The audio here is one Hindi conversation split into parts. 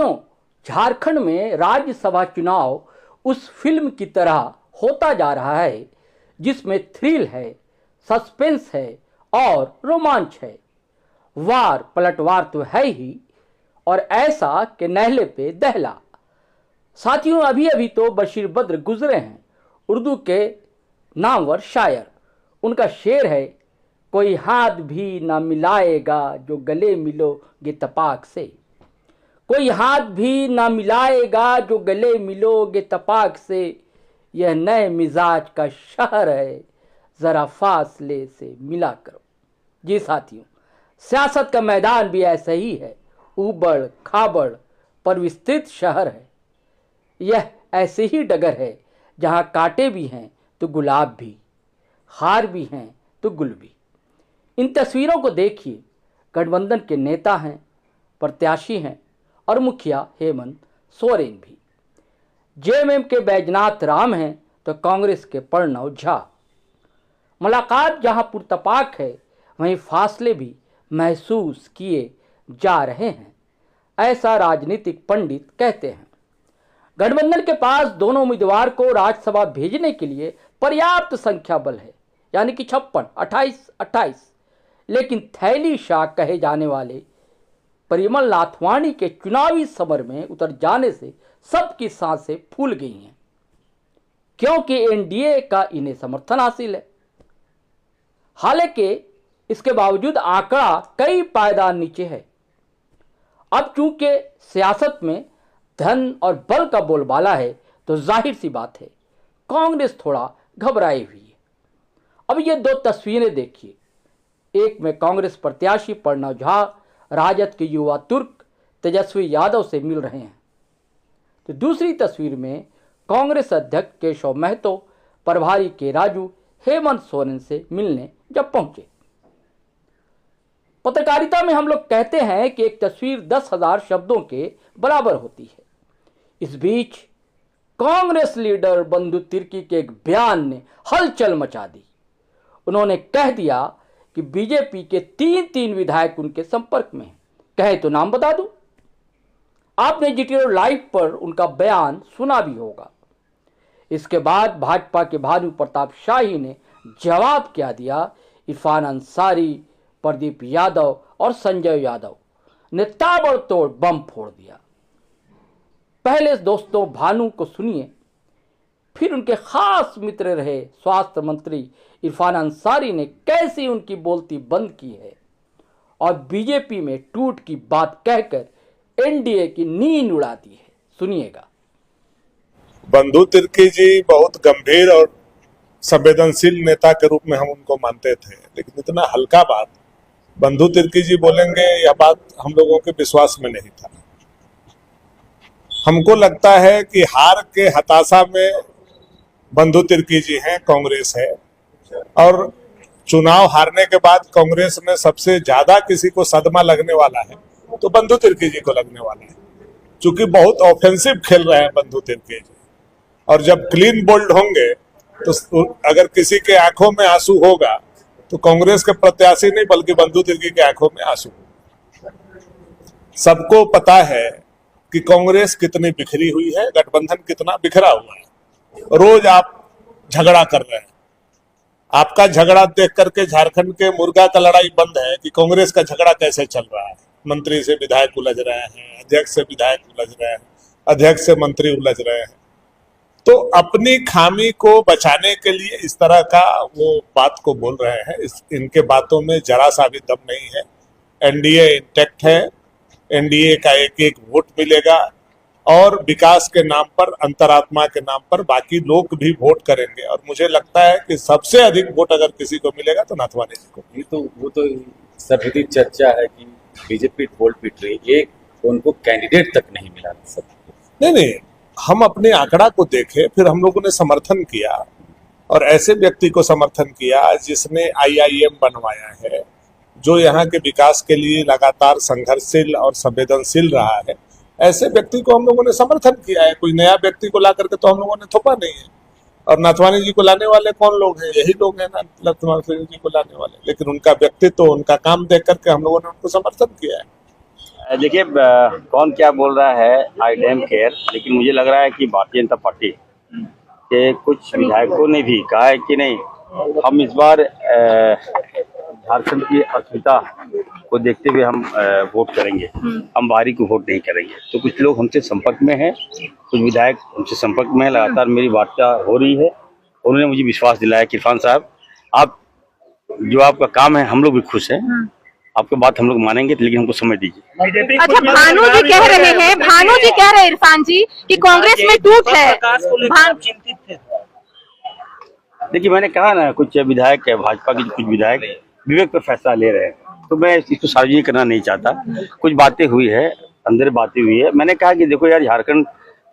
क्यों झारखंड में राज्यसभा चुनाव उस फिल्म की तरह होता जा रहा है जिसमें थ्रिल है, सस्पेंस है और रोमांच है। वार पलटवार तो है ही, और ऐसा कि नहले पे दहला। साथियों, अभी अभी तो बशीर बद्र गुजरे हैं, उर्दू के नामवर शायर। उनका शेर है, कोई हाथ भी ना मिलाएगा जो गले मिलोगे तपाक से। कोई हाथ भी ना मिलाएगा जो गले मिलोगे तपाक से। यह नए मिजाज का शहर है, ज़रा फासले से मिला करो। जी साथियों, सियासत का मैदान भी ऐसा ही है, उबड़ खाबड़ पर विस्तृत शहर है। यह ऐसे ही डगर है जहाँ कांटे भी हैं तो गुलाब भी, हार भी हैं तो गुल भी। इन तस्वीरों को देखिए, गठबंधन के नेता हैं, प्रत्याशी हैं और मुखिया हेमंत सोरेन भी। जेएमएम के बैजनाथ राम हैं तो कांग्रेस के प्रणव झा। मुलाकात जहां पुरतपाक है, वहीं फासले भी महसूस किए जा रहे हैं, ऐसा राजनीतिक पंडित कहते हैं। गठबंधन के पास दोनों उम्मीदवार को राज्यसभा भेजने के लिए पर्याप्त संख्या बल है, यानी कि 56, 28। लेकिन थैली शाह कहे जाने वाले परिमल नाथवाणी के चुनावी समर में उतर जाने से सबकी सांसें फूल गई हैं, क्योंकि एनडीए का इन्हें समर्थन हासिल है। हालांकि इसके बावजूद आंकड़ा कई पायदान नीचे है। अब चूंकि सियासत में धन और बल का बोलबाला है, तो जाहिर सी बात है कांग्रेस थोड़ा घबराई हुई है। अब ये दो तस्वीरें देखिए, एक में कांग्रेस प्रत्याशी प्रणव झा राजद के युवा तुर्क तेजस्वी यादव से मिल रहे हैं, तो दूसरी तस्वीर में कांग्रेस अध्यक्ष केशव महतो प्रभारी के राजू हेमंत सोरेन से मिलने जब पहुंचे। पत्रकारिता में हम लोग कहते हैं कि एक तस्वीर 10,000 शब्दों के बराबर होती है। इस बीच कांग्रेस लीडर बंधु तिर्की के एक बयान ने हलचल मचा दी। उन्होंने कह दिया कि बीजेपी के 3 विधायक उनके संपर्क में हैं। कहे तो नाम बता दूं, आपने जीटीओ लाइव पर उनका बयान सुना भी होगा। इसके बाद भाजपा के भानु प्रताप शाही ने जवाब क्या दिया। इरफान अंसारी, प्रदीप यादव और संजय यादव ने ताबड़तोड़ बम फोड़ दिया। पहले दोस्तों भानु को सुनिए, फिर उनके खास मित्र रहे स्वास्थ्य मंत्री इरफान अंसारी ने कैसी उनकी बोलती बंद की है और बीजेपी में टूट की बात कहकर एनडीए की नींद उड़ा दी है। सुनिएगा। बंधु तिर्की जी बहुत गंभीर और संवेदनशील नेता के रूप में हम उनको मानते थे, लेकिन इतना हल्का बात बंधु तिर्की जी बोलेंगे, यह बात हम लोगों के विश्वास में नहीं था। हमको लगता है कि हार के हताशा में बंधु तिर्की जी हैं, कांग्रेस है, और चुनाव हारने के बाद कांग्रेस में सबसे ज्यादा किसी को सदमा लगने वाला है तो बंधु तिर्की जी को लगने वाला है, क्योंकि बहुत ऑफेंसिव खेल रहे हैं बंधु तिर्की जी। और जब क्लीन बोल्ड होंगे तो अगर किसी के आंखों में आंसू होगा तो कांग्रेस के प्रत्याशी नहीं बल्कि बंधु तिर्की के आंखों में आंसू होगा। सबको पता है कि कांग्रेस कितनी बिखरी हुई है, गठबंधन कितना बिखरा हुआ है। रोज आप झगड़ा कर रहे हैं। आपका झगड़ा देख करके झारखंड के मुर्गा का लड़ाई बंद है कि कांग्रेस का झगड़ा कैसे चल रहा है। मंत्री से विधायक उलझ रहे हैं, अध्यक्ष से विधायक उलझ रहे हैं, अध्यक्ष से मंत्री उलझ रहे हैं। तो अपनी खामी को बचाने के लिए इस तरह का वो बात को बोल रहे हैं। इनके बातों में जरा सा भी दम नहीं है। एनडीए इंटैक्ट है, एनडीए का एक एक वोट मिलेगा और विकास के नाम पर, अंतरात्मा के नाम पर बाकी लोग भी वोट करेंगे। और मुझे लगता है कि सबसे अधिक वोट अगर किसी को मिलेगा तो नाथवानी जी को। ये तो वो तो सर्वविदित चर्चा है कि बीजेपी ढोल पीट रही, एक उनको कैंडिडेट तक नहीं मिला सब। नहीं, हम अपने आंकड़ा को देखे, फिर हम लोगों ने समर्थन किया और ऐसे व्यक्ति को समर्थन किया जिसने आईआईएम बनवाया है, जो यहाँ के विकास के लिए लगातार संघर्षशील और संवेदनशील रहा है। ऐसे व्यक्ति को हम लोगों ने समर्थन किया है। कोई नया व्यक्ति को ला करके तो हम लोगों ने थोपा नहीं है। और नाथवानी जी को लाने वाले कौन लोग हैं? यही लोग हैं नाथवानी जी को लाने वाले। लेकिन उनका व्यक्तित्व, उनका काम देख करके हम लोगों ने उनको समर्थन किया है। देखिए कौन क्या बोल रहा है आई डैम केयर, लेकिन मुझे लग रहा है कि भारतीय जनता पार्टी के कुछ विधायकों ने भी कहा है कि नहीं, हम इस बार झारखंड की अस्मिता को देखते हुए हम वोट करेंगे, हम बाहरी को वोट नहीं करेंगे। तो कुछ लोग हमसे संपर्क में हैं, कुछ विधायक हमसे संपर्क में हैं, लगातार मेरी वार्ता हो रही है। उन्होंने मुझे विश्वास दिलाया कि इरफान साहब, आप जो आपका काम है हम लोग भी खुश हैं, आपकी बात हम लोग मानेंगे, लेकिन हमको समय दीजिए। अच्छा, भानु जी कह रहे हैं इरफान जी कि कांग्रेस में टूट है। चिंतित थे। देखिए मैंने कहा ना, कुछ विधायक है भाजपा के, कुछ विधायक विवेक पर फैसला ले रहे हैं, तो मैं इसको सार्वजनिक करना नहीं चाहता। कुछ बातें हुई है, अंदर बातें हुई है। मैंने कहा कि देखो यार, झारखंड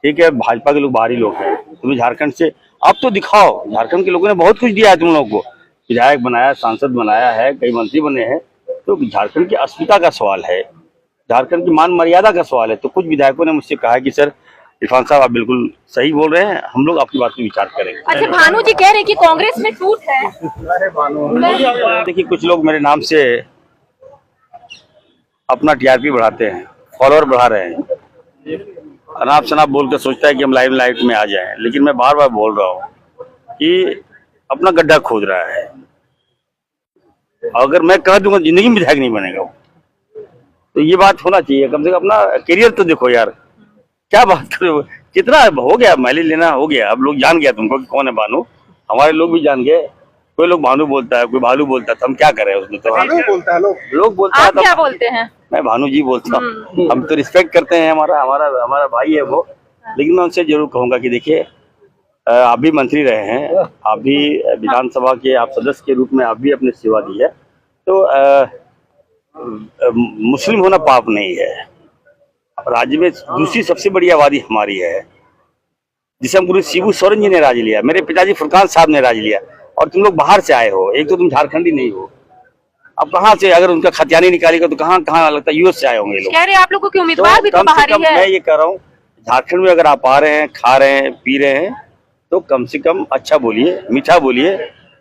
ठीक है, भाजपा के लोग बाहरी लोग हैं, तुम्हें झारखंड से अब तो दिखाओ। झारखंड के लोगों ने बहुत कुछ दिया है तुम लोगों को, विधायक बनाया, सांसद बनाया है, कई मंत्री बने हैं। तो झारखंड की अस्मिता का सवाल है, झारखंड की मान मर्यादा का सवाल है। तो कुछ विधायकों ने मुझसे कहा कि सर इरफान साहब आप बिल्कुल सही बोल रहे हैं, हम लोग आपकी बात पर विचार करेंगे। अच्छा, भानु जी कह रहे हैं कि कांग्रेस में टूट है। देखिए कुछ लोग मेरे नाम से अपना टीआरपी बढ़ाते हैं, फॉलोअर बढ़ा रहे हैं, अनाप शनाप बोलकर सोचता है कि हम लाइमलाइट में आ जाएं, लेकिन मैं बार बार बोल रहा हूँ कि अपना गड्ढा खोद रहा है। अगर मैं कह दूंगा जिंदगी में विधायक नहीं बनेगा वो, तो ये बात होना चाहिए। कम से कम अपना करियर तो देखो यार, क्या बात करो, कितना हो गया, माइलेज लेना हो गया, अब लोग जान गया तुमको कि कौन है भानु। हमारे लोग भी जान गए, कोई लोग भानु बोलता है, कोई भालू बोलता है, तो हम क्या करें उसमें? तो बोलता है लोग बोलता है, आप क्या बोलते हैं? मैं भानु जी बोलता हूँ। हम तो रिस्पेक्ट करते हैं, हमारा भाई है वो। लेकिन मैं उनसे जरूर कहूंगा कि देखिए, आप भी मंत्री रहे हैं, आप भी विधानसभा के आप सदस्य के रूप में आप भी अपनी सेवा दी है, तो मुस्लिम होना पाप नहीं है। राज्य में दूसरी सबसे बड़ी आबादी हमारी है, जिसे हम गुरु शिबू सोरेन जी ने राज लिया, मेरे पिताजी फुरकान साहब ने राज लिया, और तुम लोग बाहर से आए हो। एक तो तुम झारखंडी नहीं हो, अब कहाँ से, अगर उनका खतियानी निकालेगा तो कहाँ लगता है यूएस से आए होंगे लोग। कह रहे हैं आप लोगों के उम्मीदवार भी तो बाहरी है। मैं ये कह रहा हूँ, झारखंड में अगर आप आ रहे हैं, खा रहे हैं, पी रहे हैं, तो कम से कम अच्छा बोलिए, मीठा बोलिए,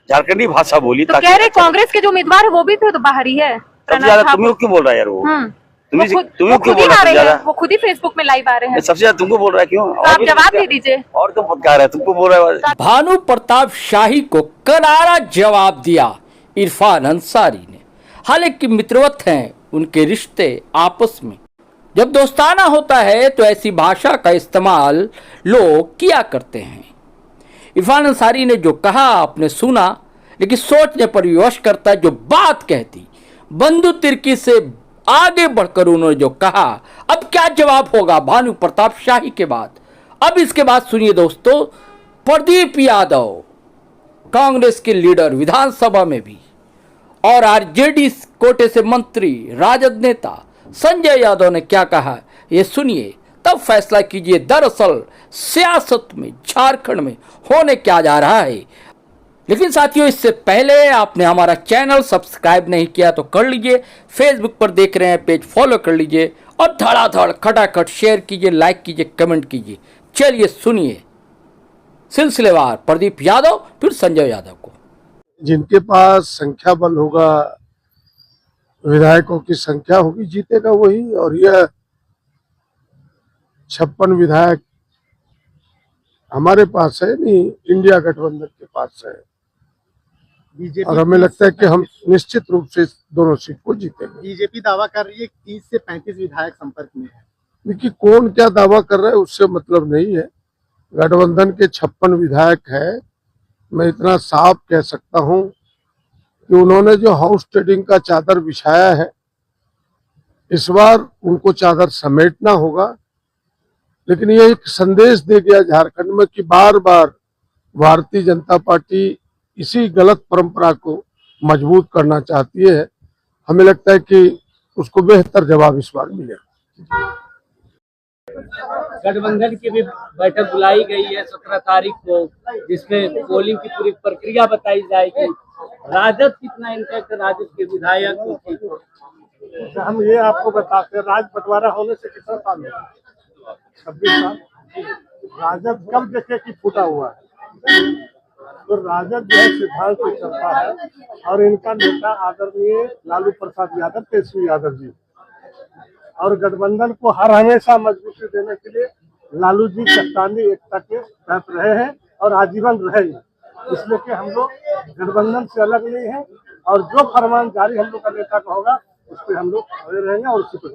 झारखंडी भाषा बोलिए। तो कह रहे कांग्रेस के जो उम्मीदवार है वो भी तो बाहरी है। सबसे ज्यादा तुम्हें क्यों बोल रहा है यार वो? तुम्हें क्यों बोल रहा है? वो खुद ही फेसबुक में लाइव आ रहे हैं। सबसे ज्यादा तुमको बोल रहा है क्यों? आप जवाब दे दीजिए। और तो पत्कार है, तुमको बोल रहा है। भानु प्रताप शाही को करारा जवाब दिया इरफान अंसारी ने। हालांकि मित्रवत हैं उनके रिश्ते आपस में, जब दोस्ताना होता है तो ऐसी भाषा का इस्तेमाल लोग किया करते हैं। इरफान अंसारी ने जो कहा आपने सुना, लेकिन सोचने पर विवश करता है। जो बात कहती बंधु तिर्की से आगे बढ़कर उन्होंने जो कहा, अब क्या जवाब होगा भानु प्रताप शाही के बाद? अब इसके बाद सुनिए दोस्तों, प्रदीप यादव कांग्रेस के लीडर विधानसभा में भी, और आरजेडी कोटे से मंत्री राजद नेता संजय यादव ने क्या कहा, ये सुनिए, तब फैसला कीजिए। दरअसल सियासत में झारखंड में होने क्या जा रहा है। लेकिन साथियों, इससे पहले आपने हमारा चैनल सब्सक्राइब नहीं किया तो कर लीजिए, फेसबुक पर देख रहे हैं पेज फॉलो कर लीजिए, और धड़ाधड़ खटाखट शेयर कीजिए, लाइक कीजिए, कमेंट कीजिए। चलिए सुनिए सिलसिलेवार प्रदीप यादव फिर संजय यादव को। जिनके पास संख्या बल होगा, विधायकों की संख्या होगी, जीतेगा वही। और यह 56 विधायक हमारे पास है नहीं, इंडिया गठबंधन के पास है। और हमें लगता है कि हम निश्चित रूप से दोनों सीट को जीतेंगे। बीजेपी दावा कर रही है 30 से 35 विधायक संपर्क में है। देखिए, कौन क्या दावा कर रहा है उससे मतलब नहीं है। गठबंधन के 56 विधायक है। मैं इतना साफ कह सकता हूं कि उन्होंने जो हाउस ट्रेडिंग का चादर बिछाया है, इस बार उनको चादर समेटना होगा। लेकिन ये एक संदेश दे गया झारखंड में कि बार बार भारतीय जनता पार्टी इसी गलत परंपरा को मजबूत करना चाहती है। हमें लगता है कि उसको बेहतर जवाब इस बार मिलेगा। गठबंधन की भी बैठक बुलाई गई है 17 तारीख को, जिसमें पोलिंग की पूरी प्रक्रिया बताई जाएगी। राजद कितना इंटैक्ट, राजद के विधायक। हम ये आपको बताते हैं, राज बंटवारा होने से कितना साल हुआ? 26 साल। राजद कब देखे कि फूटा हुआ है? तो राजद जो है सिद्धांत पे चलता है, और इनका नेता आदरणीय लालू प्रसाद यादव, तेजस्वी यादव जी, और गठबंधन को हर हमेशा मजबूती देने के लिए लालू जी चट्टानी एकता के तहत रहे हैं और आजीवन रहेंगे। इसलिए कि हम लोग गठबंधन से अलग नहीं है और जो फरमान जारी हम लोग का नेता का होगा उस पर हम लोग खड़े रहेंगे और उसी पर